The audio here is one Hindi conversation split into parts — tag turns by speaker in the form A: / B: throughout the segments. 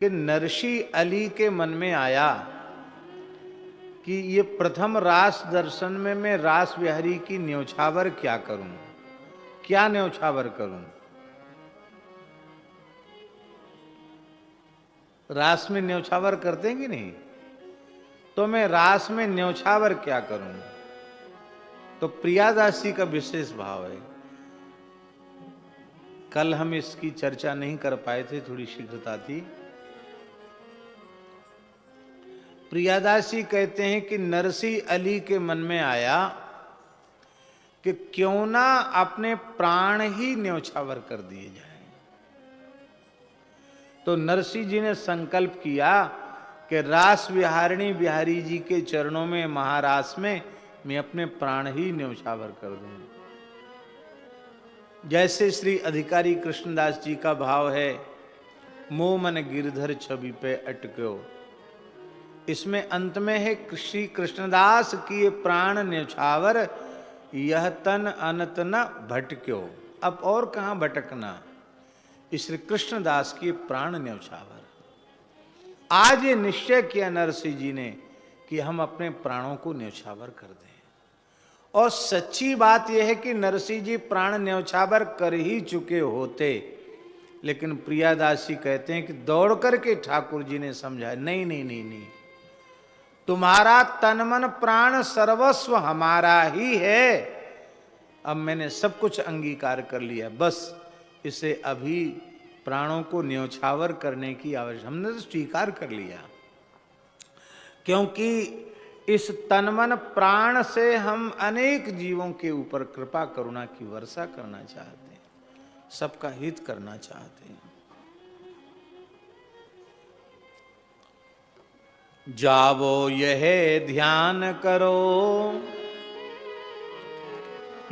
A: कि नरसी अली के मन में आया कि ये प्रथम रास दर्शन में मैं रास विहारी की न्योछावर क्या करूं, क्या न्योछावर करूं। रास में न्योछावर करते हैं कि नहीं, तो मैं रास में न्योछावर क्या करूं। तो प्रियादासी का विशेष भाव है। कल हम इसकी चर्चा नहीं कर पाए थे, थोड़ी शीघ्रता थी। प्रियादासी कहते हैं कि नरसी अली के मन में आया कि क्यों ना अपने प्राण ही न्योछावर कर दिए जाए। तो नरसी जी ने संकल्प किया कि रास विहारिणी बिहारी जी के चरणों में महारास में मैं अपने प्राण ही न्योछावर कर दूं। जैसे श्री अधिकारी कृष्णदास जी का भाव है, मोह मन गिरधर छवि पे अटक्यो। इसमें अंत में है श्री कृष्णदास की प्राण न्योछावर, यह तन अनत न भटक्यो। अब और कहां भटकना, श्री कृष्णदास की प्राण न्योछावर। आज ये निश्चय किया नरसिंह जी ने कि हम अपने प्राणों को न्योछावर कर दें। और सच्ची बात यह है कि नरसिंह जी प्राण न्योछावर कर ही चुके होते, लेकिन प्रियादासी कहते हैं कि दौड़ करके ठाकुर जी ने समझाया, नहीं नहीं नहीं नहीं, तुम्हारा तन मन प्राण सर्वस्व हमारा ही है। अब मैंने सब कुछ अंगीकार कर लिया, बस इसे अभी प्राणों को न्योछावर करने की आवश्यकता, हमने तो स्वीकार कर लिया। क्योंकि इस तन मन प्राण से हम अनेक जीवों के ऊपर कृपा करुणा की वर्षा करना चाहते हैं, सबका हित करना चाहते हैं। जावो यह ध्यान करो,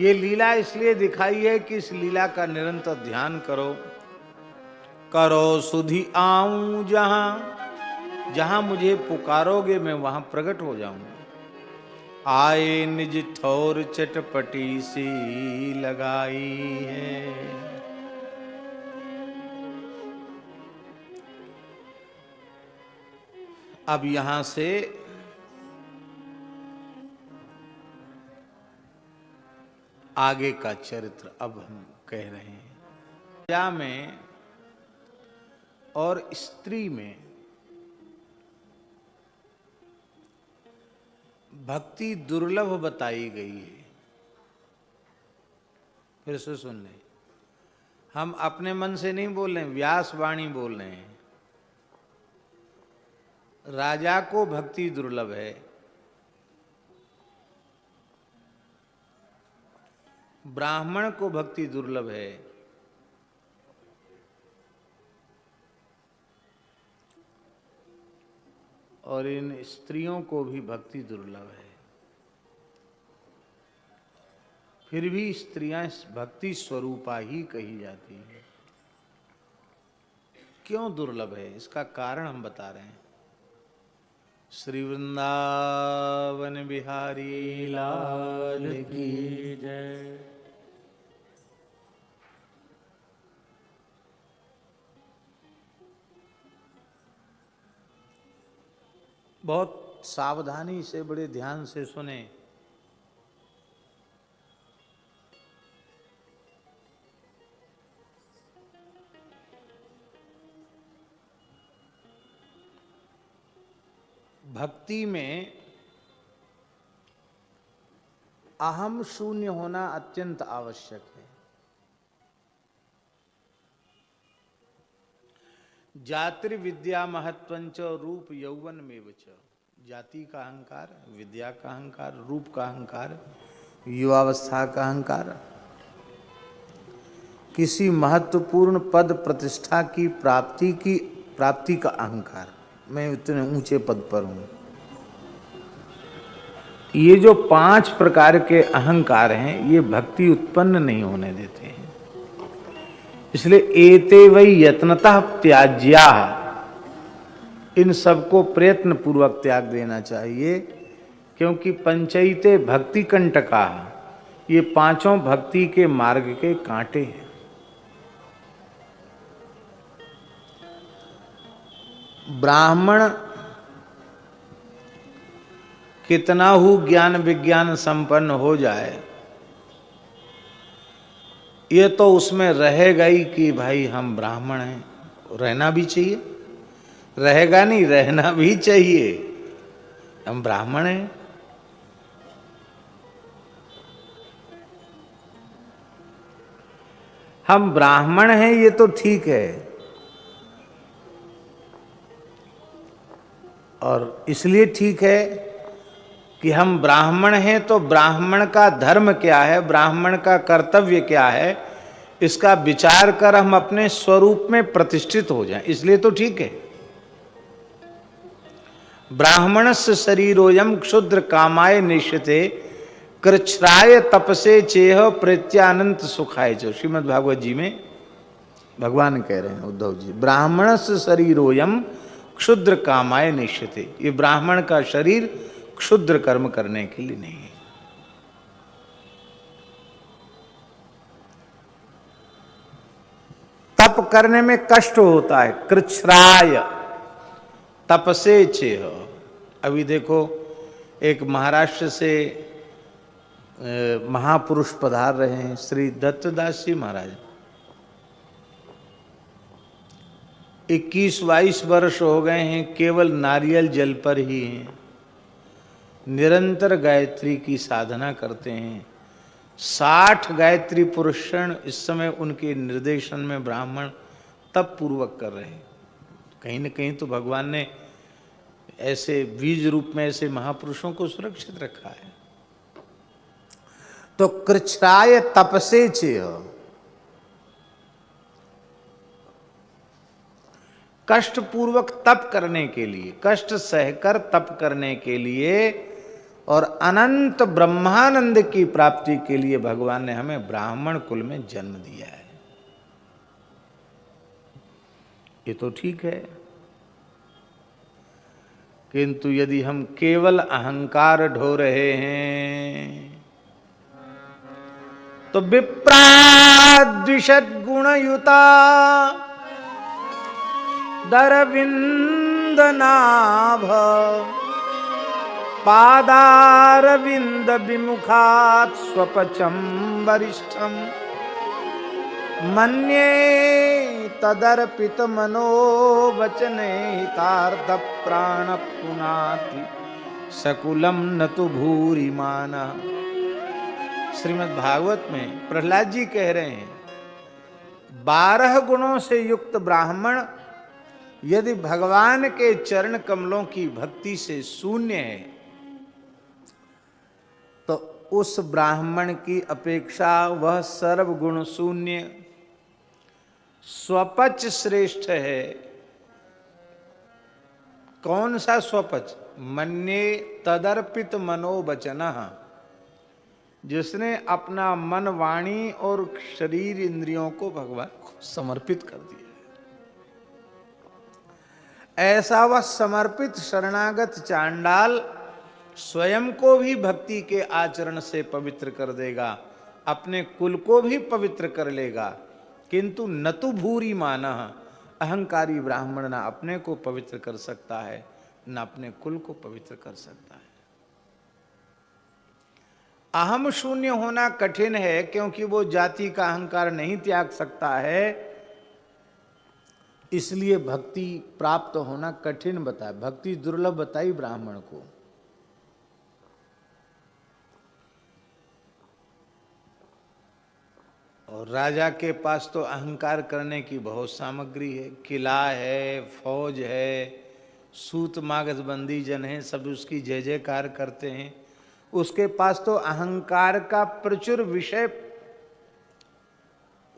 A: ये लीला इसलिए दिखाई है कि इस लीला का निरंतर ध्यान करो। करो सुधि आऊं जहां, जहां मुझे पुकारोगे मैं वहां प्रकट हो जाऊंगा। आए निज ठौर चटपटी सी लगाई है। अब यहां से आगे का चरित्र अब हम कह रहे हैं। राजा में और स्त्री में भक्ति दुर्लभ बताई गई है। फिर से सुन लें, हम अपने मन से नहीं बोल रहे हैं, व्यास वाणी बोल रहे हैं। राजा को भक्ति दुर्लभ है, ब्राह्मण को भक्ति दुर्लभ है, और इन स्त्रियों को भी भक्ति दुर्लभ है। फिर भी स्त्रियां भक्ति स्वरूपा ही कही जाती हैं। क्यों दुर्लभ है, इसका कारण हम बता रहे हैं। श्री वृंदावन बिहारी लाल की जय। बहुत सावधानी से, बड़े ध्यान से सुने। भक्ति में अहम शून्य होना अत्यंत आवश्यक है। जाति विद्या महत्वंच रूप यौवन में वच। जाति का अहंकार, विद्या का अहंकार, रूप का अहंकार, युवावस्था का अहंकार, किसी महत्वपूर्ण पद प्रतिष्ठा की प्राप्ति का अहंकार, मैं इतने ऊंचे पद पर हूं। ये जो 5 प्रकार के अहंकार हैं, ये भक्ति उत्पन्न नहीं होने देते हैं। इसलिए एते वै यत्नतः त्याज्या, इन सबको प्रयत्न पूर्वक त्याग देना चाहिए। क्योंकि पंचैते भक्ति कंटका, ये 5 भक्ति के मार्ग के कांटे हैं। ब्राह्मण कितना ही ज्ञान विज्ञान संपन्न हो जाए, ये तो उसमें रहेगा ही कि भाई हम ब्राह्मण हैं, रहना भी चाहिए, रहेगा नहीं, रहना भी चाहिए, हम ब्राह्मण हैं। हम ब्राह्मण हैं ये तो ठीक है, और इसलिए ठीक है कि हम ब्राह्मण हैं, तो ब्राह्मण का धर्म क्या है, ब्राह्मण का कर्तव्य क्या है, इसका विचार कर हम अपने स्वरूप में प्रतिष्ठित हो जाएं, इसलिए तो ठीक है। ब्राह्मणस्य शरीरोयम क्षुद्र कामाय निश्चिते कृच्छ्राय तपसे चेह प्रत्यानंत सुखाय जो। श्रीमद् भागवत जी में भगवान कह रहे हैं उद्धव जी, ब्राह्मणस्य शरीरोयम क्षुद्र कामाय निश्चिते, ये ब्राह्मण का शरीर क्षुद्र कर्म करने के लिए नहीं है। तप करने में कष्ट होता है, कृच्छ्राय तपसे चेह। अभी देखो एक महाराष्ट्र से महापुरुष पधार रहे हैं, श्री दत्तदास जी महाराज। 21-22 वर्ष हो गए हैं, केवल नारियल जल पर ही हैं, निरंतर गायत्री की साधना करते हैं। 60 गायत्री पुरुषण इस समय उनके निर्देशन में ब्राह्मण तप पूर्वक कर रहे हैं। कहीं न कहीं तो भगवान ने ऐसे बीज रूप में ऐसे महापुरुषों को सुरक्षित रखा है। तो कृच्छ्राय तपसे चेह, कष्ट पूर्वक तप करने के लिए, कष्ट सहकर तप करने के लिए और अनंत ब्रह्मानंद की प्राप्ति के लिए भगवान ने हमें ब्राह्मण कुल में जन्म दिया है, ये तो ठीक है। किंतु यदि हम केवल अहंकार ढो रहे हैं तो विप्राद्विषद गुणयुता दरविंद नाभ पादारविंद विमुखात् स्वपचम वरिष्ठम मन्ये तदर्पित मनोवचने हितार्थ प्राण पुनाति सकुलम न तो भूरिमान। श्रीमद् भागवत में प्रहलाद जी कह रहे हैं, 12 गुणों से युक्त ब्राह्मण यदि भगवान के चरण कमलों की भक्ति से शून्य है तो उस ब्राह्मण की अपेक्षा वह सर्वगुण शून्य स्वपच श्रेष्ठ है। कौन सा स्वपच? मन्ये तदर्पित मनोवचन, जिसने अपना मन वाणी और शरीर इंद्रियों को भगवान को समर्पित कर दिया। ऐसा वह समर्पित शरणागत चांडाल स्वयं को भी भक्ति के आचरण से पवित्र कर देगा, अपने कुल को भी पवित्र कर लेगा, किंतु न तो भूरी मानः, अहंकारी ब्राह्मण ना अपने को पवित्र कर सकता है न अपने कुल को पवित्र कर सकता है। अहम शून्य होना कठिन है, क्योंकि वो जाति का अहंकार नहीं त्याग सकता है, इसलिए भक्ति प्राप्त होना कठिन बताया, भक्ति दुर्लभ बताई ब्राह्मण को। और राजा के पास तो अहंकार करने की बहुत सामग्री है, किला है, फौज है, सूत मागध बंदी जन है, सब उसकी जय जयकार करते हैं। उसके पास तो अहंकार का प्रचुर विषय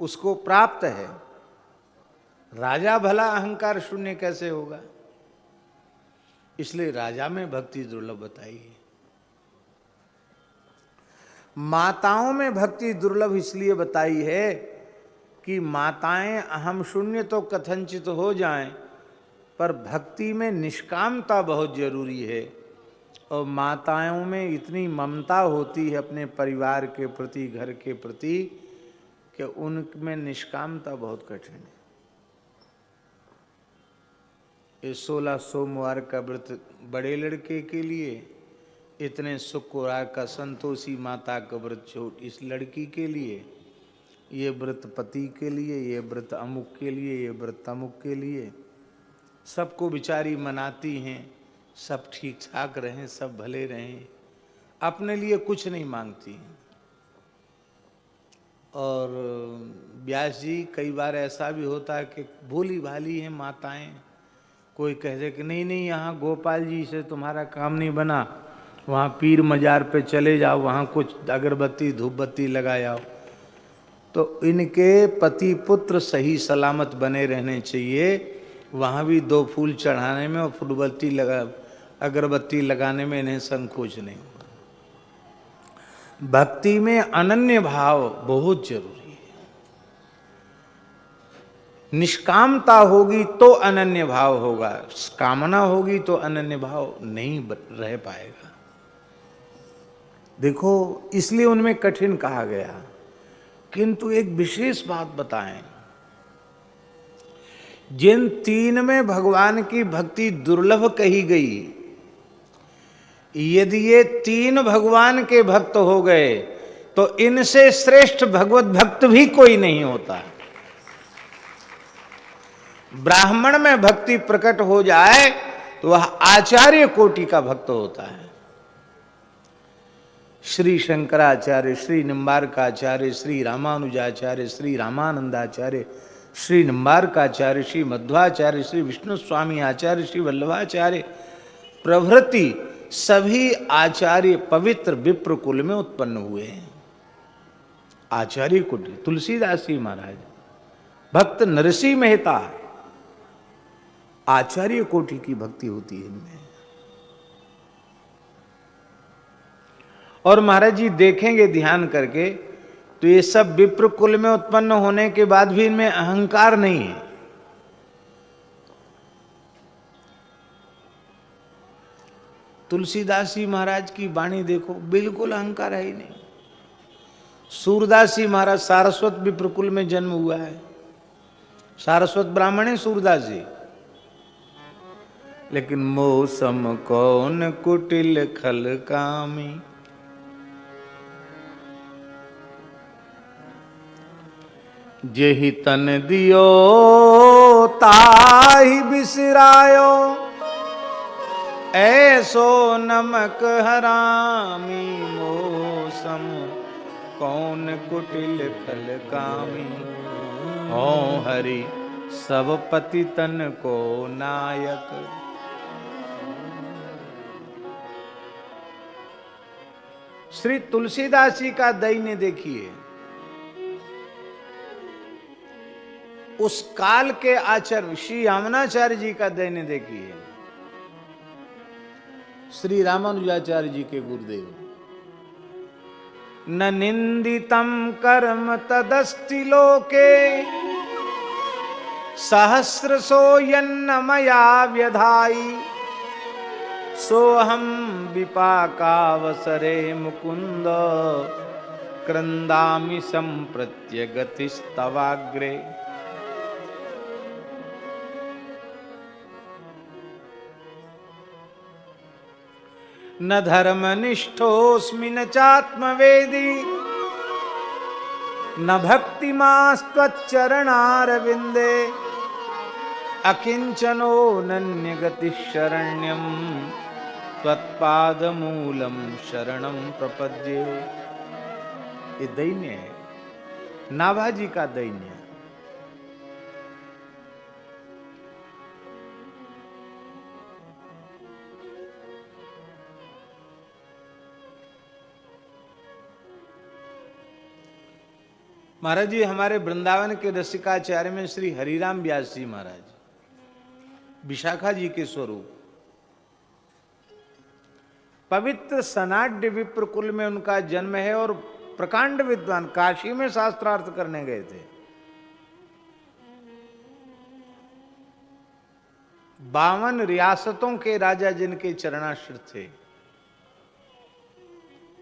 A: उसको प्राप्त है। राजा भला अहंकार शून्य कैसे होगा? इसलिए राजा में भक्ति दुर्लभ बताई है। माताओं में भक्ति दुर्लभ इसलिए बताई है कि माताएं अहम शून्य तो कथनचित हो जाएं, पर भक्ति में निष्कामता बहुत जरूरी है। और माताओं में इतनी ममता होती है अपने परिवार के प्रति, घर के प्रति, कि उनमें निष्कामता बहुत कठिन है। ये 16 सोमवार का व्रत बड़े लड़के के लिए, इतने शुक्रवार का संतोषी माता का व्रत छोट इस लड़की के लिए, ये व्रत पति के लिए, ये व्रत अमुक के लिए, ये व्रत अमुक के लिए। सबको बिचारी मनाती हैं, सब ठीक ठाक रहें, सब भले रहें, अपने लिए कुछ नहीं मांगती हैं। और व्यास जी कई बार ऐसा भी होता है कि भोली भाली हैं माताएं, कोई कह दे कि नहीं नहीं यहाँ गोपाल जी से तुम्हारा काम नहीं बना, वहाँ पीर मजार पे चले जाओ, वहाँ कुछ अगरबत्ती धूप बत्ती लगा आओ। तो इनके पति पुत्र सही सलामत बने रहने चाहिए, वहाँ भी 2 फूल चढ़ाने में और फुलबत्ती लगा अगरबत्ती लगाने में इन्हें संकोच नहीं। भक्ति में अनन्य भाव बहुत जरूरी है। निष्कामता होगी तो अनन्य भाव होगा, कामना होगी तो अनन्य भाव नहीं रह पाएगा। देखो इसलिए उनमें कठिन कहा गया। किंतु एक विशेष बात बताएं, जिन 3 में भगवान की भक्ति दुर्लभ कही गई, यदि ये 3 भगवान के भक्त हो गए तो इनसे श्रेष्ठ भगवत भक्त भी कोई नहीं होता। ब्राह्मण में भक्ति प्रकट हो जाए तो वह आचार्य कोटि का भक्त होता है। श्री शंकराचार्य, श्री निम्बारकाचार्य, श्री रामानुजाचार्य, श्री रामानंदाचार्य, श्री निम्बारकाचार्य, श्री मध्वाचार्य, श्री विष्णु स्वामी आचार्य, श्री वल्लभाचार्य प्रभृति सभी आचार्य पवित्र विप्र कुल में उत्पन्न हुए हैं। आचार्य कुल, तुलसीदास जी महाराज, भक्त नरसिंह मेहता, आचार्य कोटि की भक्ति होती है इनमें। और महाराज जी देखेंगे ध्यान करके तो ये सब विप्र कुल में उत्पन्न होने के बाद भी इनमें अहंकार नहीं है। तुलसीदास जी महाराज की वाणी देखो, बिल्कुल अहंकार है ही नहीं। सूरदास जी महाराज सारस्वत विप्र कुल में जन्म हुआ है, सारस्वत ब्राह्मण है सूरदास जी, लेकिन मौसम कौन कुटिल खल कामी, जेहि तन दियो ताहि बिसरायो, ऐसो नमक हरामी, मौसम कौन कुटिल खल कामी, हो हरि सब पति तन को नायक। श्री तुलसीदास जी का दैन्य देखिए, उस काल के आचार्य श्री यामुनाचार्य जी का दैन्य देखिए, श्री रामानुजाचार्य जी के गुरुदेव, न निंदितम कर्म तदस्ति लोके, सहस्रसो यन्न मया व्यधाई, सोहम विपाकावसरे मुकुंद, क्रंदामि संप्रत्य गतिस्तवाग्रे। न धर्मनिष्ठोऽस्मि न चात्मवेदी, न भक्तिमास्त्वच्चरणारविन्दे, अकिंचनो नन्यगतिः शरण्यं, त्वत्पादमूलं शरणं प्रपद्ये। ये दैन्य है, नाभाजी का दैन्य। महाराज जी हमारे वृंदावन के रसिकाचार्य में श्री हरिराम व्यास जी महाराज, विशाखा जी के स्वरूप, पवित्र सनाड्य विप्र कुल में उनका जन्म है और प्रकांड विद्वान, काशी में शास्त्रार्थ करने गए थे। 52 रियासतों के राजा जिनके चरणाश्रित थे,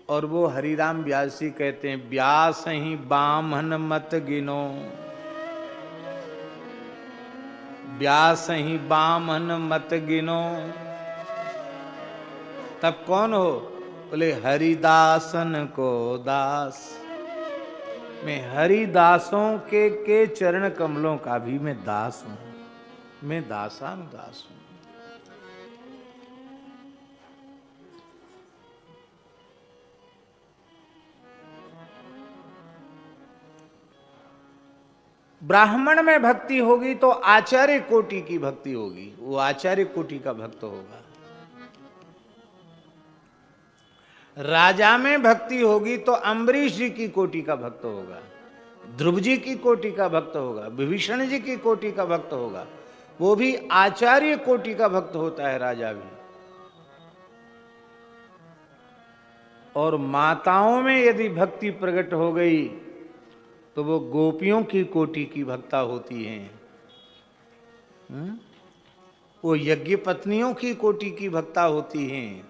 A: और वो हरिराम व्यास जी कहते हैं, व्यास ही बामन मत गिनो, व्यास ही बामन मत गिनो। तब कौन हो? बोले हरिदासन को दास। मैं हरिदासों के चरण कमलों का भी मैं दास हूं। मैं दासानुदास हूं। ब्राह्मण में भक्ति होगी तो आचार्य कोटि की भक्ति होगी, वो आचार्य कोटि का भक्त होगा। राजा में भक्ति होगी तो अम्बरीश जी की कोटि का भक्त होगा, ध्रुव जी की कोटि का भक्त होगा, विभीषण जी की कोटि का भक्त होगा। वो भी आचार्य कोटि का भक्त होता है, राजा भी। और माताओं में यदि भक्ति प्रकट हो गई तो वो गोपियों की कोटि की भक्ता होती हैं। वो यज्ञ पत्नियों की कोटि की भक्ता होती हैं।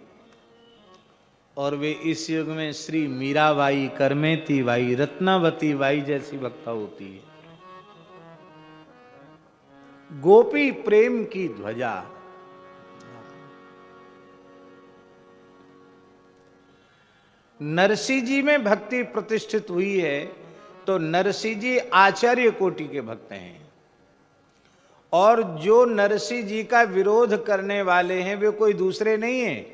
A: और वे इस युग में श्री मीराबाई, करमेती बाई, रत्नावती बाई जैसी भक्ता होती है। गोपी प्रेम की ध्वजा। नरसिंह जी में भक्ति प्रतिष्ठित हुई है तो नरसिंह जी आचार्य कोटि के भक्त हैं। और जो नरसिंह जी का विरोध करने वाले हैं वे कोई दूसरे नहीं हैं,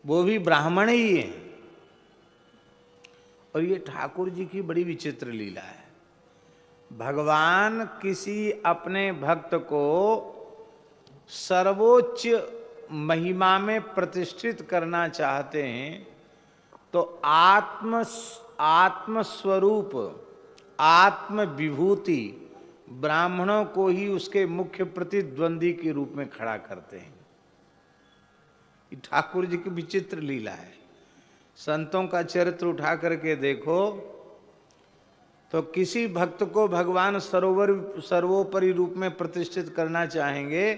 A: वो भी ब्राह्मण ही हैं। और ये ठाकुर जी की बड़ी विचित्र लीला है। भगवान किसी अपने भक्त को सर्वोच्च महिमा में प्रतिष्ठित करना चाहते हैं तो आत्मस्वरूप, आत्म विभूति ब्राह्मणों को ही उसके मुख्य प्रतिद्वंदी के रूप में खड़ा करते हैं। ये ठाकुर जी की विचित्र लीला है। संतों का चरित्र उठा करके देखो तो किसी भक्त को भगवान सर्वोपरि रूप में प्रतिष्ठित करना चाहेंगे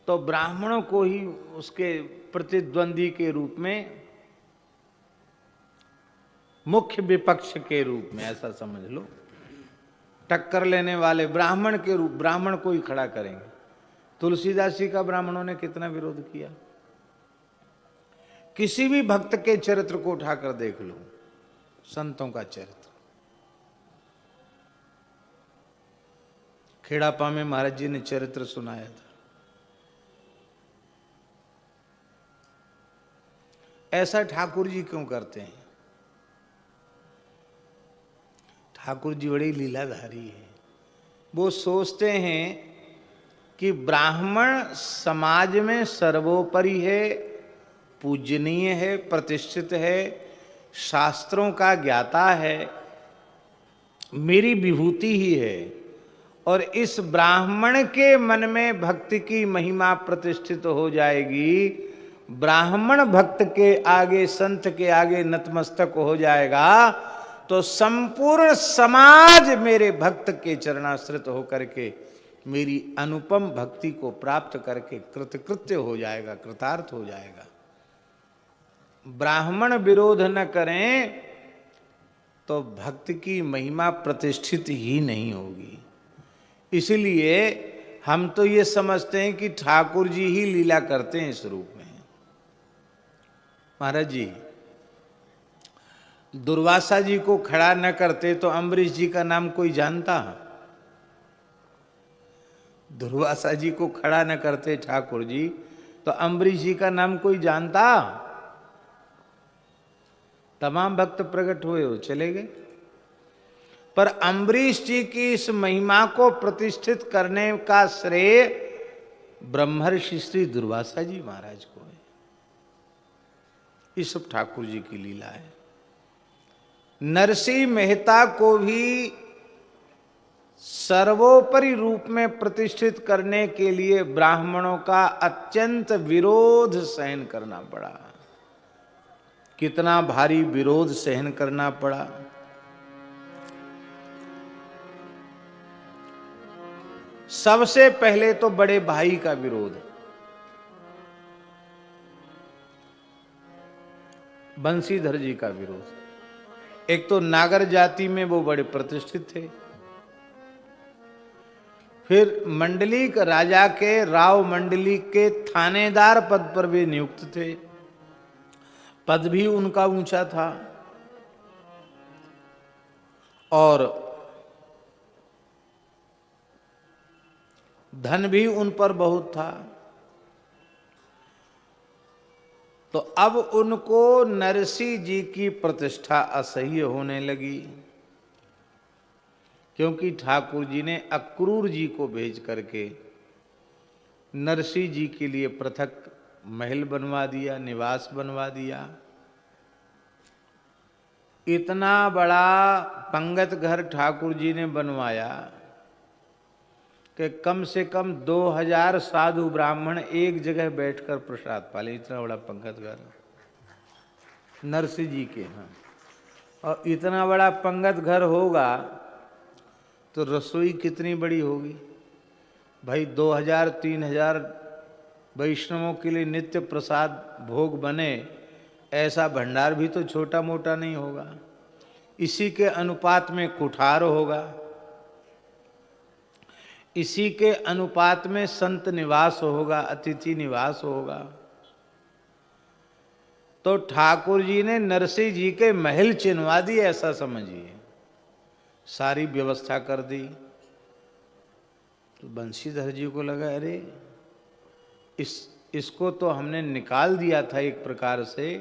A: तो ब्राह्मणों को ही उसके प्रतिद्वंदी के रूप में, मुख्य विपक्ष के रूप में, ऐसा समझ लो, टक्कर लेने वाले ब्राह्मण के रूप, ब्राह्मण को ही खड़ा करेंगे। तुलसीदास जी का ब्राह्मणों ने कितना विरोध किया। किसी भी भक्त के चरित्र को उठाकर देख लो, संतों का चरित्र। खेड़ापा में महाराज जी ने चरित्र सुनाया था। ऐसा ठाकुर जी क्यों करते हैं? ठाकुर जी बड़ी लीलाधारी है। वो सोचते हैं कि ब्राह्मण समाज में सर्वोपरि है, पूजनीय है, प्रतिष्ठित है, शास्त्रों का ज्ञाता है, मेरी विभूति ही है। और इस ब्राह्मण के मन में भक्ति की महिमा प्रतिष्ठित हो जाएगी, ब्राह्मण भक्त के आगे, संत के आगे नतमस्तक हो जाएगा तो संपूर्ण समाज मेरे भक्त के चरणाश्रित होकर के मेरी अनुपम भक्ति को प्राप्त करके कृतकृत्य हो जाएगा, कृतार्थ हो जाएगा। ब्राह्मण विरोध न करें तो भक्त की महिमा प्रतिष्ठित ही नहीं होगी। इसलिए हम तो ये समझते हैं कि ठाकुर जी ही लीला करते हैं इस रूप में। महाराज जी दुर्वासा जी को खड़ा न करते तो अम्बरीश जी का नाम कोई जानता? दुर्वासा जी को खड़ा न करते ठाकुर जी तो अम्बरीश जी का नाम कोई जानता? तमाम भक्त प्रकट हुए हो चले गए। पर अम्बरीश जी की इस महिमा को प्रतिष्ठित करने का श्रेय ब्रह्मर्षि श्री दुर्वासा जी महाराज को है। ये सब ठाकुर जी की लीला है। नरसिंह मेहता को भी सर्वोपरि रूप में प्रतिष्ठित करने के लिए ब्राह्मणों का अत्यंत विरोध सहन करना पड़ा। कितना भारी विरोध सहन करना पड़ा। सबसे पहले तो बड़े भाई का विरोध, बंशीधर जी का विरोध। एक तो नागर जाति में वो बड़े प्रतिष्ठित थे, फिर मंडलिक राजा के राव मंडलिक के थानेदार पद पर वे नियुक्त थे। पद भी उनका ऊंचा था और धन भी उन पर बहुत था। तो अब उनको नरसिंह जी की प्रतिष्ठा असह्य होने लगी, क्योंकि ठाकुर जी ने अक्रूर जी को भेज करके नरसिंह जी के लिए पृथक महल बनवा दिया, निवास बनवा दिया। इतना बड़ा पंगत घर ठाकुर जी ने बनवाया कि कम से कम 2000 साधु ब्राह्मण एक जगह बैठकर प्रसाद पाले। इतना बड़ा पंगत घर नरसिंह जी के यहाँ। और इतना बड़ा पंगत घर होगा तो रसोई कितनी बड़ी होगी भाई। 2000-3000 वैष्णवों के लिए नित्य प्रसाद भोग बने, ऐसा भंडार भी तो छोटा मोटा नहीं होगा। इसी के अनुपात में कुठार होगा, इसी के अनुपात में संत निवास होगा, अतिथि निवास होगा। तो ठाकुर जी ने नरसिंह जी के महल चिनवा दिए, ऐसा समझिए। सारी व्यवस्था कर दी। तो बंशीधर जी को लगा अरे इसको तो हमने निकाल दिया था एक प्रकार से,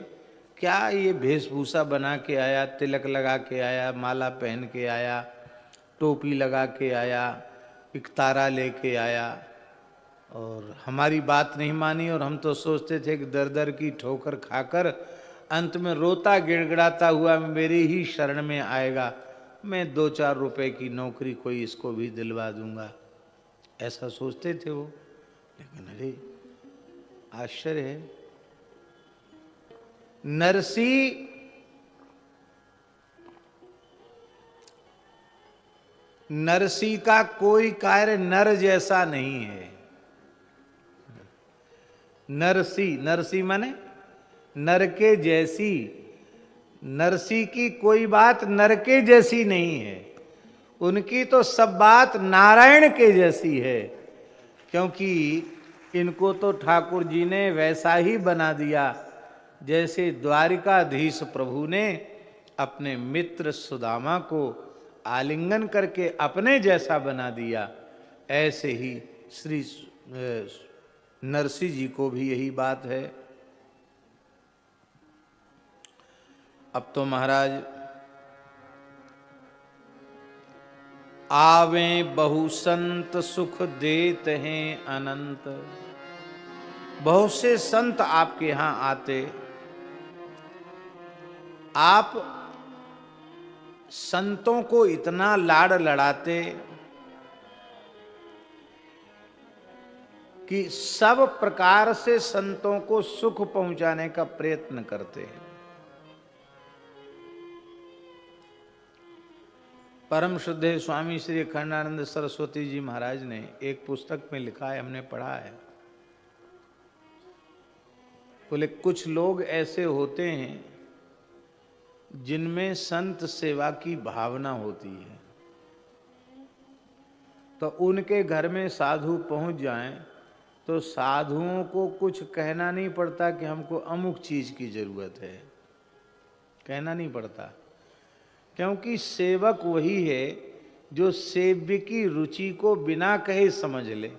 A: क्या ये वेशभूषा बना के आया, तिलक लगा के आया, माला पहन के आया, टोपी लगा के आया, एक तारा लेके आया और हमारी बात नहीं मानी। और हम तो सोचते थे कि दर दर की ठोकर खाकर अंत में रोता गिड़गिड़ाता हुआ मेरी ही शरण में आएगा, मैं 2-4 रुपए की नौकरी कोई इसको भी दिलवा दूंगा, ऐसा सोचते थे वो। लेकिन अरे आश्चर्य है, नरसिंह का कोई कार्य नर जैसा नहीं है। नरसिंह माने नर के जैसी। नरसिंह की कोई बात नर के जैसी नहीं है, उनकी तो सब बात नारायण के जैसी है। क्योंकि इनको तो ठाकुर जी ने वैसा ही बना दिया जैसे द्वारिकाधीश प्रभु ने अपने मित्र सुदामा को आलिंगन करके अपने जैसा बना दिया, ऐसे ही श्री नरसिंह जी को भी यही बात है। अब तो महाराज आवे बहु संत सुख देत हैं अनंत। बहुत से संत आपके यहां आते, आप संतों को इतना लाड़ लड़ाते कि सब प्रकार से संतों को सुख पहुंचाने का प्रयत्न करते हैं। परम श्रद्धेय स्वामी श्री अखंडानंद सरस्वती जी महाराज ने एक पुस्तक में लिखा है, हमने पढ़ा है, बोले कुछ लोग ऐसे होते हैं जिनमें संत सेवा की भावना होती है, तो उनके घर में साधु पहुंच जाएं तो साधुओं को कुछ कहना नहीं पड़ता कि हमको अमुक चीज की जरूरत है, कहना नहीं पड़ता। क्योंकि सेवक वही है जो सेव्य की रुचि को बिना कहे समझ ले।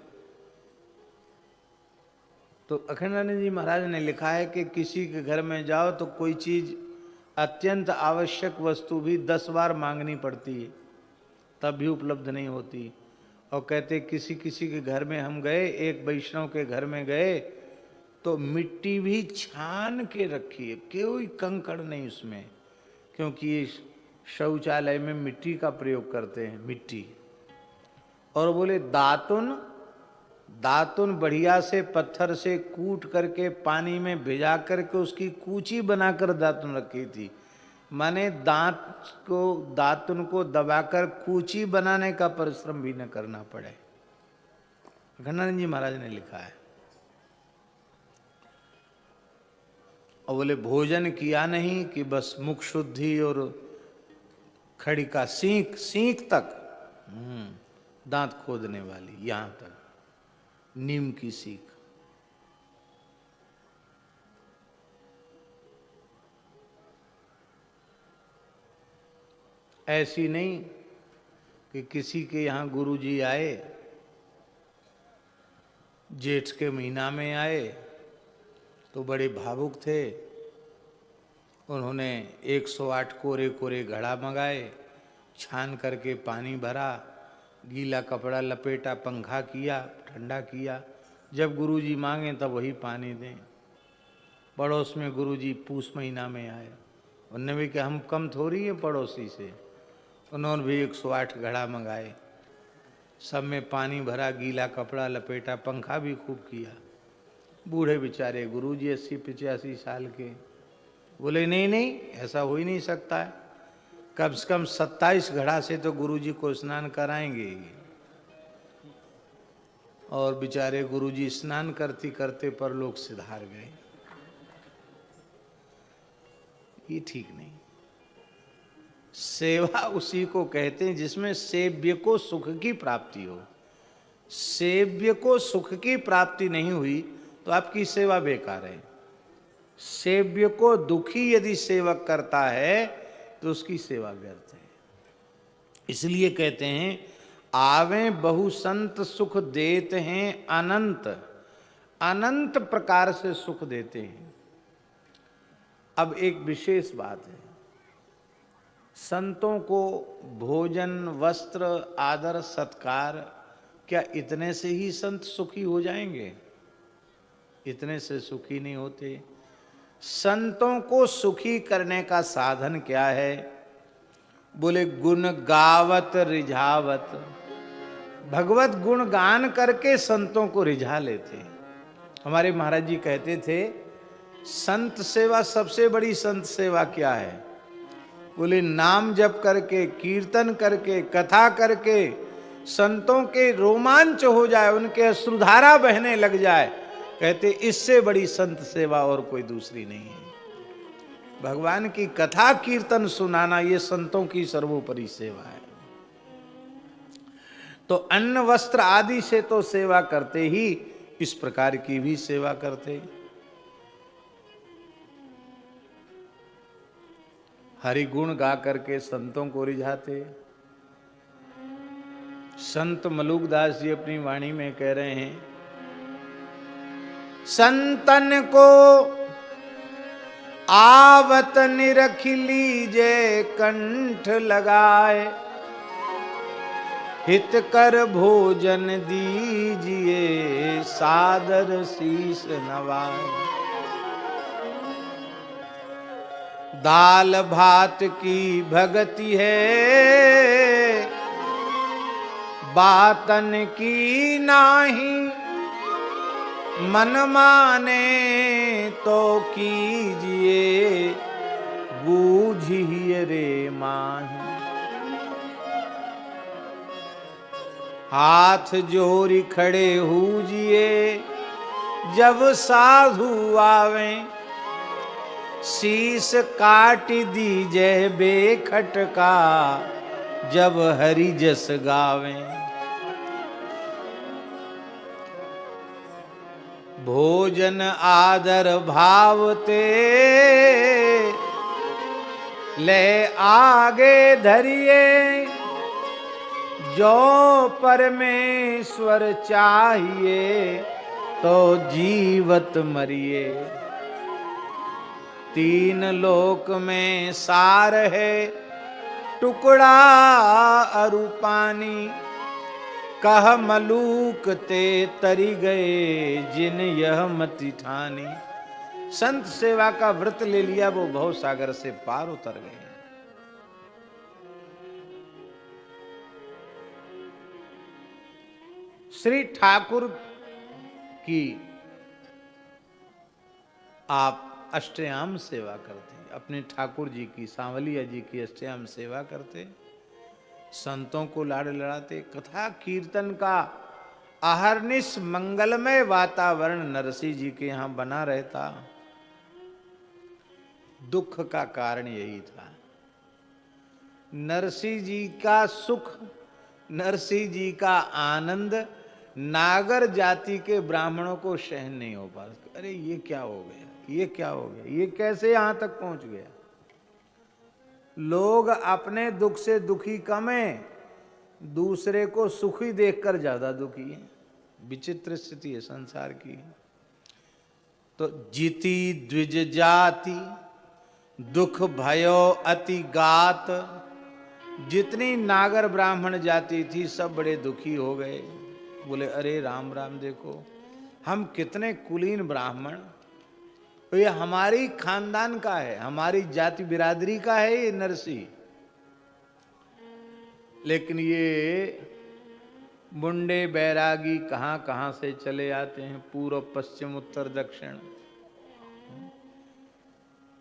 A: तो अखंडानंद जी महाराज ने लिखा है कि किसी के घर में जाओ तो कोई चीज अत्यंत आवश्यक वस्तु भी 10 बार मांगनी पड़ती है, तब भी उपलब्ध नहीं होती। और कहते किसी किसी के घर में हम गए, एक वैष्णव के घर में गए तो मिट्टी भी छान के रखी है, कोई कंकड़ नहीं उसमें, क्योंकि शौचालय में मिट्टी का प्रयोग करते हैं, मिट्टी। और बोले दातुन बढ़िया से पत्थर से कूट करके पानी में भिजा करके उसकी कूची बनाकर दातुन रखी थी, माने दातुन को दबाकर कूची बनाने का परिश्रम भी न करना पड़े। अखंडानंद जी महाराज ने लिखा है। और बोले भोजन किया नहीं कि बस मुख शुद्धि और खड़ी का सींक तक दांत खोदने वाली, यहां तक नीम की सीख। ऐसी नहीं कि किसी के यहां गुरुजी आए, जेठ के महीना में आए तो बड़े भावुक थे, उन्होंने 108 कोरे कोरे घड़ा मंगाए, छान करके पानी भरा, गीला कपड़ा लपेटा, पंखा किया, ठंडा किया, जब गुरुजी मांगे तब वही पानी दें। पड़ोस में गुरुजी पूस महीना में आए, उन्होंने भी कहा हम कम थोड़ी है पड़ोसी से, उन्होंने भी 108 घड़ा मंगाए, सब में पानी भरा, गीला कपड़ा लपेटा, पंखा भी खूब किया। बूढ़े बेचारे गुरुजी 80-85 साल के, बोले नहीं नहीं ऐसा हो ही नहीं सकता है, कम से कम 27 घड़ा से तो गुरुजी को स्नान कराएंगे। और बेचारे गुरुजी स्नान करते करते परलोक सिधार गए। ये ठीक नहीं। सेवा उसी को कहते हैं जिसमें सेव्य को सुख की प्राप्ति हो। सेव्य को सुख की प्राप्ति नहीं हुई तो आपकी सेवा बेकार है। सेव्य को दुखी यदि सेवक करता है तो उसकी सेवा व्यर्थ है। इसलिए कहते हैं आवे बहु संत सुख देते हैं अनंत, अनंत प्रकार से सुख देते हैं। अब एक विशेष बात है, संतों को भोजन वस्त्र आदर सत्कार, क्या इतने से ही संत सुखी हो जाएंगे? इतने से सुखी नहीं होते। संतों को सुखी करने का साधन क्या है? बोले गुण गावत रिझावत, भगवत गुण गान करके संतों को रिझा लेते। हमारे महाराज जी कहते थे संत सेवा, सबसे बड़ी संत सेवा क्या है? बोले नाम जप करके, कीर्तन करके, कथा करके संतों के रोमांच हो जाए, उनके अश्रुधारा बहने लग जाए, कहते इससे बड़ी संत सेवा और कोई दूसरी नहीं है। भगवान की कथा कीर्तन सुनाना ये संतों की सर्वोपरि सेवा है। तो अन्न वस्त्र आदि से तो सेवा करते ही, इस प्रकार की भी सेवा करते। हरि गुण गा करके संतों को रिझाते। संत मलुकदास जी अपनी वाणी में कह रहे हैं, संतन को आवत निरख लीजे कंठ लगाए, हित कर भोजन दीजिए सादर शीस नवाए। दाल भात की भगति है बातन की नाही, मन माने तो कीजिए बूझिए रे माही। हाथ जोड़ी खड़े हुजिए जब साधु आवे, शीस काट दीजे बेखटका जब हरि जस गावे। भोजन आदर भावते ले आगे धरिए, जो परमेश्वर चाहिए तो जीवत मरिए। तीन लोक में सार है टुकड़ा अरु पानी, कह मलूक ते तरी गए जिन यह मति ठानी। संत सेवा का व्रत ले लिया, वो भव सागर से पार उतर गए। श्री ठाकुर की आप अष्टयाम सेवा करते, अपने ठाकुर जी की, सांवलिया जी की अष्टयाम सेवा करते, संतों को लाड़ लड़ाते। कथा कीर्तन का अहर्निश मंगलमय वातावरण नरसिंह जी के यहां बना रहता। दुख का कारण यही था। नरसिंह जी का सुख नरसिंह जी का आनंद नागर जाति के ब्राह्मणों को सहन नहीं हो पा रहा। अरे ये क्या हो गया, ये क्या हो गया, ये कैसे यहां तक पहुंच गया। लोग अपने दुख से दुखी कम है, दूसरे को सुखी देखकर ज्यादा दुखी है। विचित्र स्थिति है संसार की। तो जीति द्विज जाति दुख भयो अति गात। जितनी नागर ब्राह्मण जाति थी सब बड़े दुखी हो गए। बोले अरे राम राम, देखो हम कितने कुलीन ब्राह्मण, तो ये हमारी खानदान का है, हमारी जाति बिरादरी का है ये नरसिंह। लेकिन ये मुंडे बैरागी कहां कहां से चले आते हैं, पूर्व पश्चिम उत्तर दक्षिण।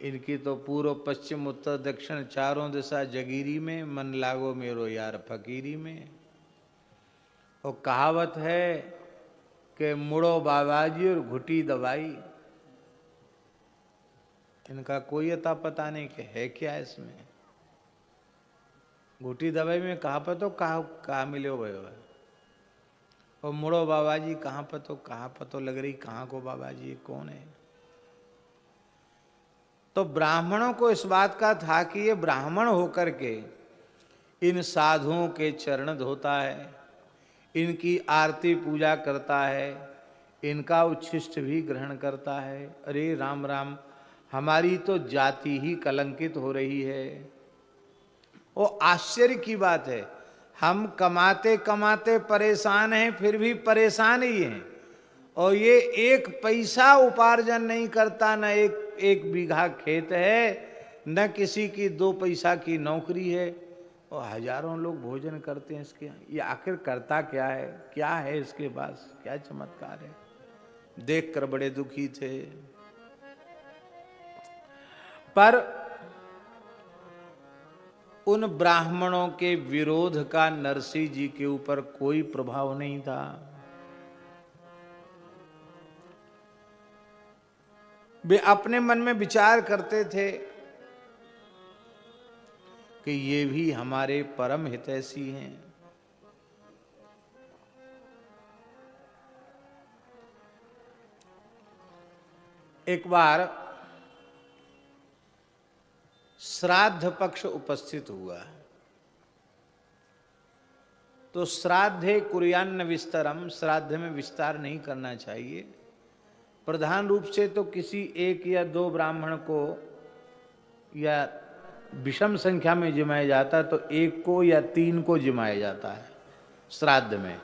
A: इनकी तो पूर्व पश्चिम उत्तर दक्षिण चारों दिशा जगीरी में, मन लागो मेरो यार फकीरी में। और कहावत है कि मुड़ो बाबाजी और घुटी दवाई। इनका कोई अता पता नहीं कि है क्या इसमें। घुटी दवाई में कहाँ पर तो कहाँ मिले हो भाई। और मुड़ो बाबाजी कहाँ पर तो लग रही कहाँ को बाबाजी, कौन है। तो ब्राह्मणों को इस बात का था कि ये ब्राह्मण होकर के इन साधुओं के चरण धोता है, इनकी आरती पूजा करता है, इनका उच्छिष्ट भी ग्रहण करता है। अरे राम राम, हमारी तो जाति ही कलंकित हो रही है। वो आश्चर्य की बात है, हम कमाते कमाते परेशान हैं, फिर भी परेशान ही हैं। और ये एक पैसा उपार्जन नहीं करता, न एक बीघा खेत है, न किसी की 2 पैसा की नौकरी है, और हजारों लोग भोजन करते हैं इसके। ये आखिर करता क्या है, क्या है इसके पास, क्या चमत्कार है। देखकर बड़े दुखी थे। पर उन ब्राह्मणों के विरोध का नरसिंह जी के ऊपर कोई प्रभाव नहीं था। वे अपने मन में विचार करते थे कि ये भी हमारे परम हितैषी हैं। एक बार श्राद्ध पक्ष उपस्थित हुआ, तो श्राद्धे कुर्यान्न विस्तरम, श्राद्ध में विस्तार नहीं करना चाहिए। प्रधान रूप से तो किसी 1 या 2 ब्राह्मण को या विषम संख्या में जिमाया जाता है, तो 1 को या 3 को जिमाया जाता है श्राद्ध में,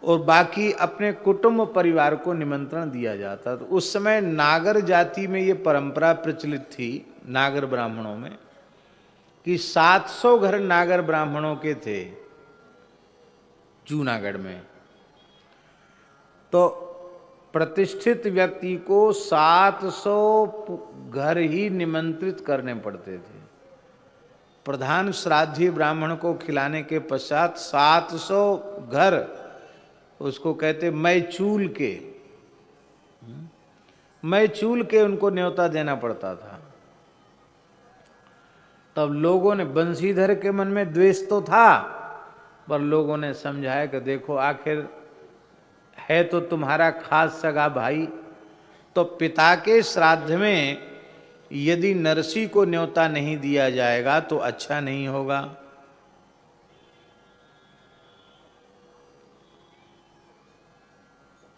A: और बाकी अपने कुटुंब परिवार को निमंत्रण दिया जाता। तो उस समय नागर जाति में ये परंपरा प्रचलित थी, नागर ब्राह्मणों में, कि 700 घर नागर ब्राह्मणों के थे जूनागढ़ में। तो प्रतिष्ठित व्यक्ति को 700 घर ही निमंत्रित करने पड़ते थे। प्रधान श्राद्धीय ब्राह्मण को खिलाने के पश्चात 700 घर, उसको कहते मैचूल के उनको न्योता देना पड़ता था। तब लोगों ने, बंशीधर के मन में द्वेष तो था, पर लोगों ने समझाया कि देखो आखिर है तो तुम्हारा खास सगा भाई, तो पिता के श्राद्ध में यदि नरसिंह को न्योता नहीं दिया जाएगा तो अच्छा नहीं होगा।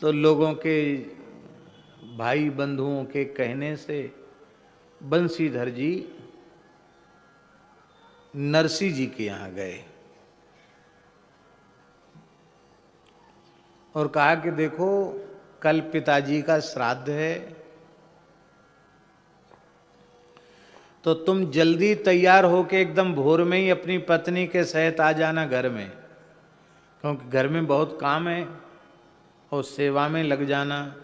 A: तो लोगों के, भाई बंधुओं के कहने से बंशीधर जी नरसिंह जी के यहाँ गए और कहा कि देखो कल पिताजी का श्राद्ध है, तो तुम जल्दी तैयार होके एकदम भोर में ही अपनी पत्नी के सहित आ जाना घर में, क्योंकि घर में बहुत काम है, और सेवा में लग जाना।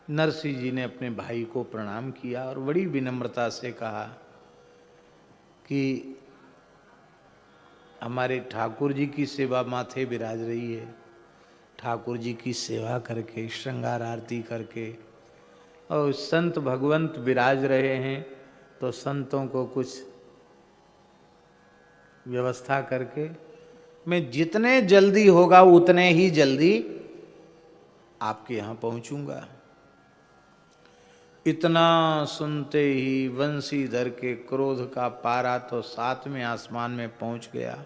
A: नरसिंह जी ने अपने भाई को प्रणाम किया और बड़ी विनम्रता से कहा कि हमारे ठाकुर जी की सेवा माथे विराज रही है, ठाकुर जी की सेवा करके, श्रृंगार आरती करके, और संत भगवंत विराज रहे हैं, तो संतों को कुछ व्यवस्था करके मैं जितने जल्दी होगा उतने ही जल्दी आपके यहां पहुंचूंगा। इतना सुनते ही वंशीधर के क्रोध का पारा तो 7वें आसमान में पहुंच गया।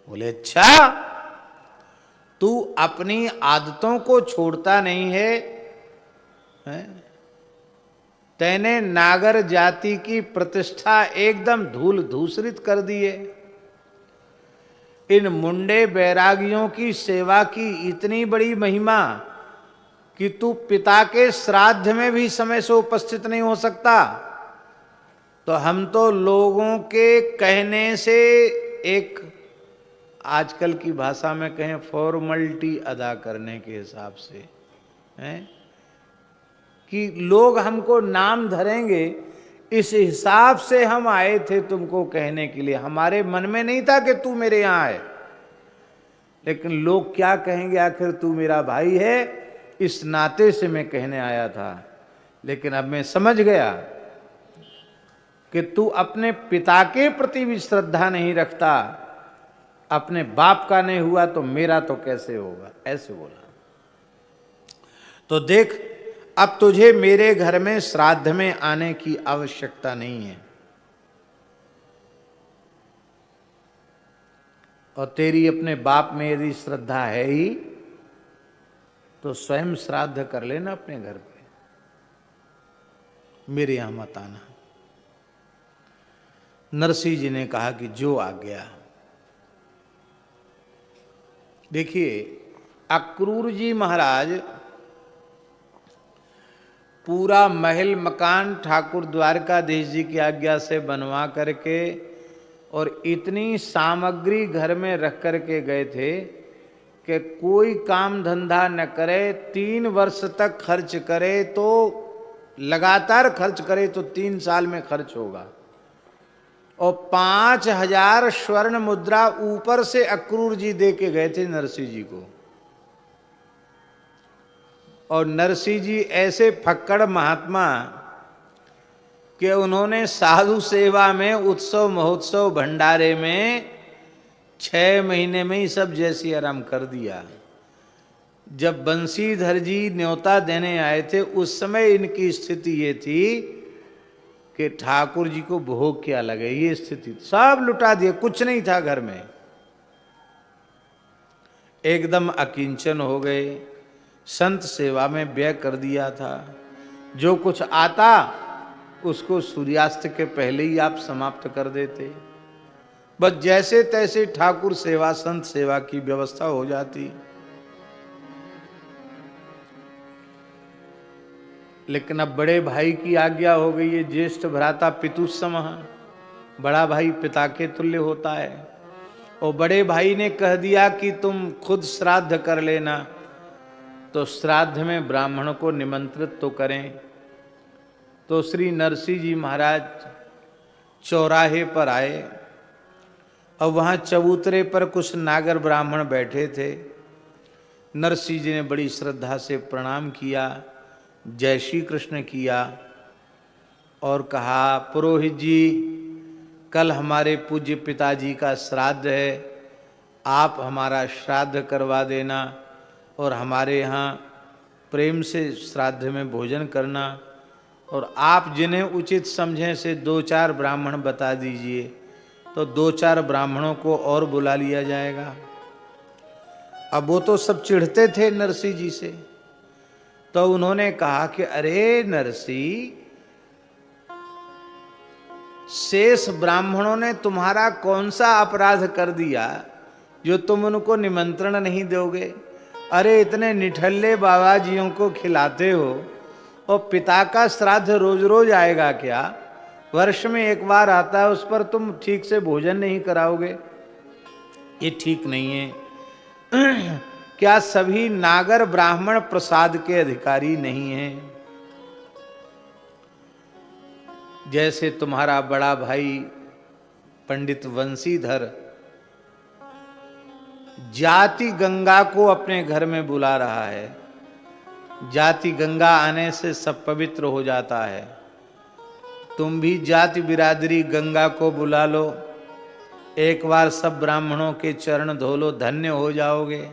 A: बोले अच्छा, तू अपनी आदतों को छोड़ता नहीं है, हैं? तैने नागर जाति की प्रतिष्ठा एकदम धूल धूसरित कर दी है। इन मुंडे बैरागियों की सेवा की इतनी बड़ी महिमा कि तू पिता के श्राद्ध में भी समय से उपस्थित नहीं हो सकता। तो हम तो लोगों के कहने से एक, आजकल की भाषा में कहें, फॉर्मलिटी अदा करने के हिसाब से हैं कि लोग हमको नाम धरेंगे, इस हिसाब से हम आए थे तुमको कहने के लिए। हमारे मन में नहीं था कि तू मेरे यहां आए, लेकिन लोग क्या कहेंगे, आखिर तू मेरा भाई है, इस नाते से मैं कहने आया था। लेकिन अब मैं समझ गया कि तू अपने पिता के प्रति भी श्रद्धा नहीं रखता, अपने बाप का नहीं हुआ तो मेरा तो कैसे होगा, ऐसे बोला। तो देख, अब तुझे मेरे घर में श्राद्ध में आने की आवश्यकता नहीं है, और तेरी अपने बाप में यदि श्रद्धा है ही तो स्वयं श्राद्ध कर लेना अपने घर पे, मेरे यहां मत आना। नरसिंह जी ने कहा कि जो आ गया। देखिए, अक्रूर जी महाराज पूरा महल मकान ठाकुर द्वारकाधीश जी की आज्ञा से बनवा करके और इतनी सामग्री घर में रख करके गए थे कि कोई काम धंधा न करे, 3 वर्ष तक खर्च करे तो, लगातार खर्च करे तो 3 साल में खर्च होगा, और 5000 स्वर्ण मुद्रा ऊपर से अक्रूर जी दे के गए थे नरसिंह जी को। और नरसिंह जी ऐसे फक्कड़ महात्मा कि उन्होंने साधु सेवा में, उत्सव महोत्सव भंडारे में 6 महीने में ही सब जैसी आराम कर दिया। जब बंशीधर जी न्योता देने आए थे उस समय इनकी स्थिति ये थी कि ठाकुर जी को भोग क्या लगे, ये स्थिति, सब लुटा दिया, कुछ नहीं था घर में, एकदम अकिंचन हो गए। संत सेवा में व्यय कर दिया था, जो कुछ आता उसको सूर्यास्त के पहले ही आप समाप्त कर देते, बस जैसे तैसे ठाकुर सेवा, संत सेवा की व्यवस्था हो जाती। लेकिन अब बड़े भाई की आज्ञा हो गई है, ज्येष्ठ भ्राता पितु समः, बड़ा भाई पिता के तुल्य होता है। और बड़े भाई ने कह दिया कि तुम खुद श्राद्ध कर लेना, तो श्राद्ध में ब्राह्मण को निमंत्रित तो करें। तो श्री नरसिंह जी महाराज चौराहे पर आए, और वहाँ चबूतरे पर कुछ नागर ब्राह्मण बैठे थे। नरसिंह जी ने बड़ी श्रद्धा से प्रणाम किया, जय श्री कृष्ण किया, और कहा, पुरोहित जी, कल हमारे पूज्य पिताजी का श्राद्ध है, आप हमारा श्राद्ध करवा देना और हमारे यहाँ प्रेम से श्राद्ध में भोजन करना, और आप जिन्हें उचित समझें से 2-4 ब्राह्मण बता दीजिए, तो 2-4 ब्राह्मणों को और बुला लिया जाएगा। अब वो तो सब चिढ़ते थे नरसिंह जी से, तो उन्होंने कहा कि अरे नरसिंह, शेष ब्राह्मणों ने तुम्हारा कौन सा अपराध कर दिया जो तुम उनको निमंत्रण नहीं दोगे? अरे इतने निठल्ले बाबा जियों को खिलाते हो, और पिता का श्राद्ध रोज रोज आएगा क्या? वर्ष में एक बार आता है, उस पर तुम ठीक से भोजन नहीं कराओगे, ये ठीक नहीं है। क्या सभी नागर ब्राह्मण प्रसाद के अधिकारी नहीं हैं? जैसे तुम्हारा बड़ा भाई पंडित वंशीधर जाति गंगा को अपने घर में बुला रहा है, जाति गंगा आने से सब पवित्र हो जाता है। तुम भी जाति बिरादरी गंगा को बुला लो, एक बार सब ब्राह्मणों के चरण धो लो, धन्य हो जाओगे।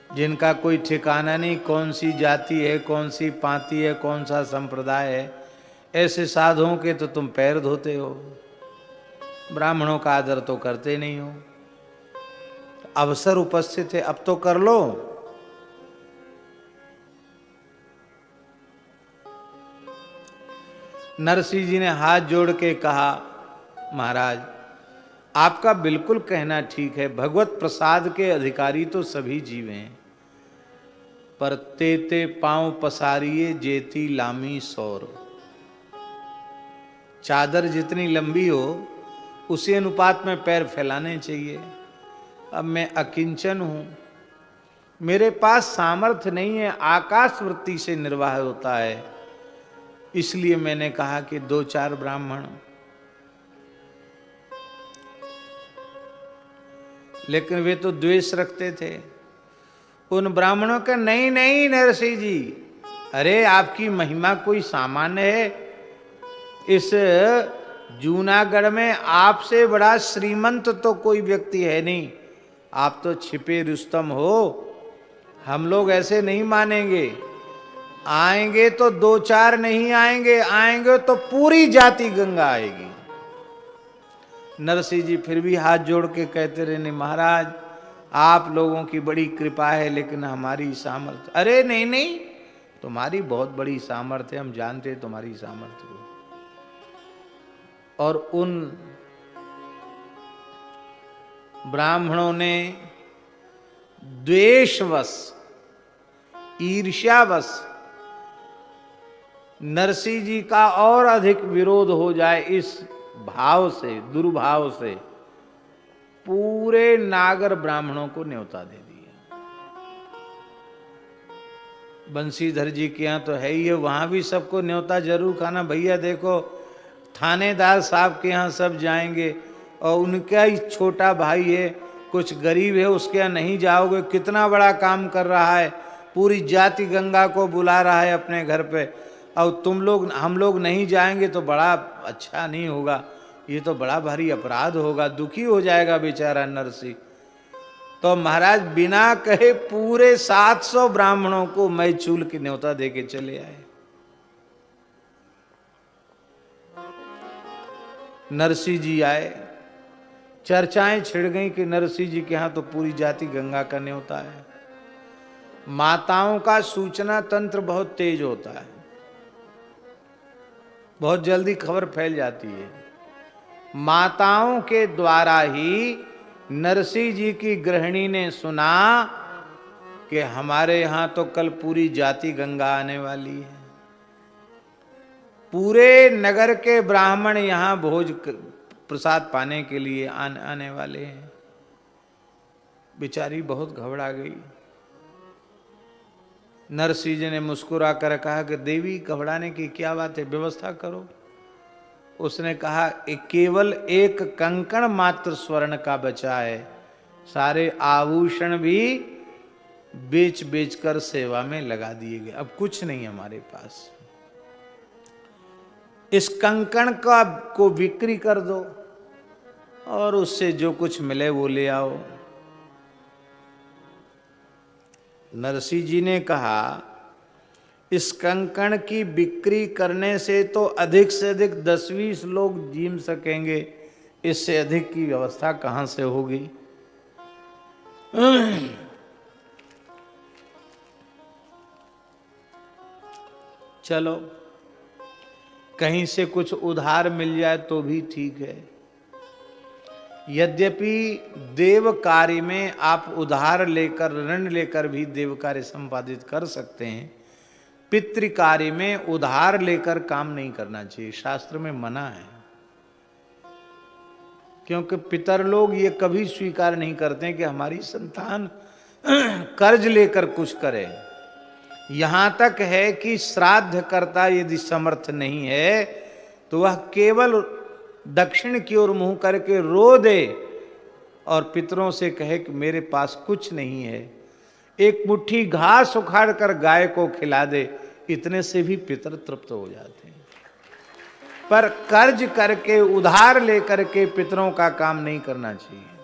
A: जिनका कोई ठिकाना नहीं, कौन सी जाति है, कौन सी पांति है, कौन सा संप्रदाय है, ऐसे साधुओं के तो तुम पैर धोते हो, ब्राह्मणों का आदर तो करते नहीं हो। अवसर उपस्थित है, अब तो कर लो। नरसिंह जी ने हाथ जोड़ के कहा, महाराज आपका बिल्कुल कहना ठीक है, भगवत प्रसाद के अधिकारी तो सभी जीव हैं, पर तेते पांव पसारिए जेती लामी सौर। चादर जितनी लंबी हो उसी अनुपात में पैर फैलाने चाहिए। अब मैं अकिंचन हूं, मेरे पास सामर्थ्य नहीं है, आकाश वृत्ति से निर्वाह होता है, इसलिए मैंने कहा कि 2-4 ब्राह्मण। लेकिन वे तो द्वेष रखते थे उन ब्राह्मणों का। नहीं नहीं नरसिंह जी, अरे आपकी महिमा कोई सामान्य है, इस जूनागढ़ में आपसे बड़ा श्रीमंत तो कोई व्यक्ति है नहीं, आप तो छिपे रुस्तम हो, हम लोग ऐसे नहीं मानेंगे। आएंगे तो 2-4 नहीं आएंगे, आएंगे तो पूरी जाति गंगा आएगी। नरसिंह जी फिर भी हाथ जोड़ के कहते रहे, नहीं महाराज आप लोगों की बड़ी कृपा है, लेकिन हमारी सामर्थ्य। अरे नहीं नहीं, तुम्हारी बहुत बड़ी सामर्थ्य है, हम जानते हैं तुम्हारी सामर्थ्य को। और उन ब्राह्मणों ने द्वेषवश, ईर्ष्यावश नरसिंह जी का और अधिक विरोध हो जाए, इस भाव से, दुर्भाव से पूरे नागर ब्राह्मणों को न्योता दे दिया। बंशीधर जी के यहाँ तो है ही है, वहां भी सबको न्योता जरूर खाना। भैया देखो थानेदार साहब के यहाँ सब जाएंगे, और उनका ही छोटा भाई है, कुछ गरीब है, उसके यहाँ नहीं जाओगे, कितना बड़ा काम कर रहा है, पूरी जाति गंगा को बुला रहा है अपने घर पे, और तुम लोग, हम लोग नहीं जाएंगे तो बड़ा अच्छा नहीं होगा, ये तो बड़ा भारी अपराध होगा। दुखी हो जाएगा बेचारा नरसिंह। तो महाराज बिना कहे पूरे 700 ब्राह्मणों को मैचूल की न्योता दे के चले आए। नरसिंह जी आए, चर्चाएं छिड़ गई कि नरसिंह जी के यहाँ तो पूरी जाति गंगा का न्योता है। माताओं का सूचना तंत्र बहुत तेज होता है, बहुत जल्दी खबर फैल जाती है। माताओं के द्वारा ही नरसिंह जी की गृहिणी ने सुना कि हमारे यहाँ तो कल पूरी जाति गंगा आने वाली है, पूरे नगर के ब्राह्मण यहाँ भोज प्रसाद पाने के लिए आने वाले हैं। बेचारी बहुत घबरा गई। नरसिंह जी ने मुस्कुरा कर कहा कि देवी घबराने की क्या बात है, व्यवस्था करो। उसने कहा केवल एक कंकण मात्र स्वर्ण का बचा है, सारे आभूषण भी बेच बेच कर सेवा में लगा दिए गए, अब कुछ नहीं हमारे पास। इस कंकण का को बिक्री कर दो और उससे जो कुछ मिले वो ले आओ। नरसिंह जी ने कहा इस कंकण की बिक्री करने से तो अधिक से अधिक 10-20 लोग जीम सकेंगे, इससे अधिक की व्यवस्था कहां से होगी। चलो कहीं से कुछ उधार मिल जाए तो भी ठीक है। यद्यपि देव कार्य में आप उधार लेकर, ऋण लेकर भी देव कार्य संपादित कर सकते हैं, पितृ कार्य में उधार लेकर काम नहीं करना चाहिए, शास्त्र में मना है। क्योंकि पितर लोग ये कभी स्वीकार नहीं करते कि हमारी संतान कर्ज लेकर कुछ करे। यहां तक है कि श्राद्ध करता यदि समर्थ नहीं है तो वह केवल दक्षिण की ओर मुंह करके रो दे और पितरों से कहे कि मेरे पास कुछ नहीं है, एक मुट्ठी घास उखाड़ कर गाय को खिला दे, इतने से भी पितर तृप्त हो जाते हैं। पर कर्ज करके उधार लेकर के पितरों का काम नहीं करना चाहिए।